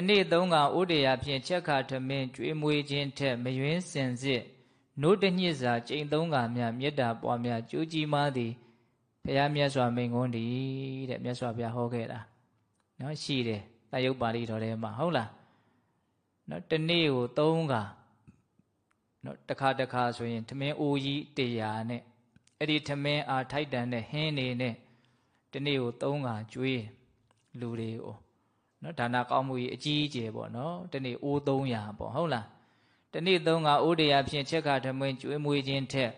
နေ့သုံးကဥဒေယဖြင့်ချက်ခါထမင်းကျွေးမွေးခြင်းထက်မယွင်းစင်စစ်နို့တညစ်စာကျိန်သုံးကမြမေတ္တာပွားများကြိုးကြီးမားသည်ဘုရားမြတ်စွာမိန့်ခွန်းသည်တဲ့မြတ်စွာဘုရားဟောခဲ့တာနော်ရှိတယ်တယုတ်ပါဠိတော်ထဲမှာဟုတ်လားနော်တနေ့ကို3ခါနော်တစ်ခါဆိုရင်ထမင်းအိုးကြီး100နဲ့အဲ့ဒီထမင်းအားထိုက်တန်တဲ့ဟင်းနေနဲ့တနေ့ကို3ခါကျွေးလူတွေကိုနော်ဒါနကောင်းမှုကြီးအကြီးအကျယ်ပေါ့နော်တနေ့အိုး300ပေါ့ဟုတ်လားတနေ့3ခါဥဒေယဖြင့်ချက်ခါထမင်းကျွေးမွေးခြင်းထက်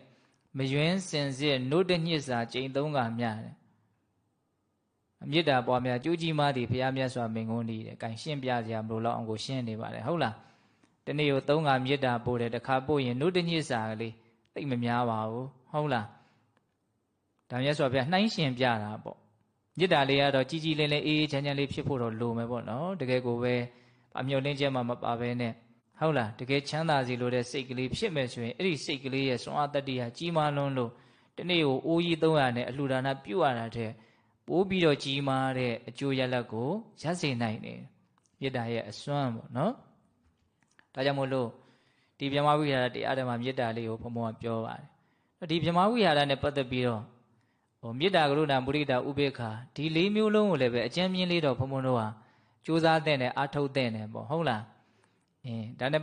မယွင်းစင်စစ်နို့တညစ်စာကျိန်3ခါမြတဲ့မေတ္တာပွားများကြိုးကြီးမားသည်ဘုရားမြတ်စွာမိန့်ခွန်းသည်တဲ့။ကိုင်ရှင်းပြစရာမလိုတော့အောင်ကိုရှင်းနေပါတယ်ဟုတ်လား။တနေ့ကို3ခါမေတ္တာပို့တယ်တစ်ခါပို့ရင်နို့တညစ်စာကလေးသိမများပါဘူးဟုတ်လား။ဒါမြတ်စွာဘုရားနှိုင်းရှင်ပြတာပေါ့။မေတ္တာလေးကတော့ကြီးကြီးလေးလေးအေးအေးချမ်းချမ်းလေးဖြစ်ဖို့တော့လိုမယ်ပေါ့နော်။တကယ်ကိုပဲအမျှော်လင့်ချက်မှမပါဘဲနဲ့ဟုတ်လားတကယ်ချမ်းသာစီလိုတဲ့စိတ်ကလေးဖြစ်မယ်ဆိုရင်အဲ့ဒီစိတ်ကလေးရဲ့စွမ်းအားတတ္တိဟာကြီးမားလွန်းလို့တနေ့ကိုအိုးကြီး300နဲ့အလှူဒါနပြုတ်ရတာတဲ့ပိုးပြီးတော့ကြီးမားတဲ့အကျိုးရလဒ်ကိုရစေနိုင်တယ်မေတ္တာရဲ့အစွမ်းပေါ့နော်ဒါကြောင့်မို့လို့ဒီဗြဟ္မဝိဟာရတရားဓမ္မမေတ္တာလေးကိုဘုံဘုံကပြောပါတယ်ဒီဗြဟ္မဝိဟာရနဲ့ပတ်သက်ပြီးတော့မေတ္တာကရုဏာမုဒိတာဥပေက္ခာဒီ၄မျိုးလုံးကိုလည်းပဲအကျဉ်းပြင်းလေးတော့ဘုံဘုံတို့ဟာကြိုးစားတဲ့နဲ့အားထုတ်တဲ့နဲ့ပေါ့ဟုတ်လားဒါနဲ့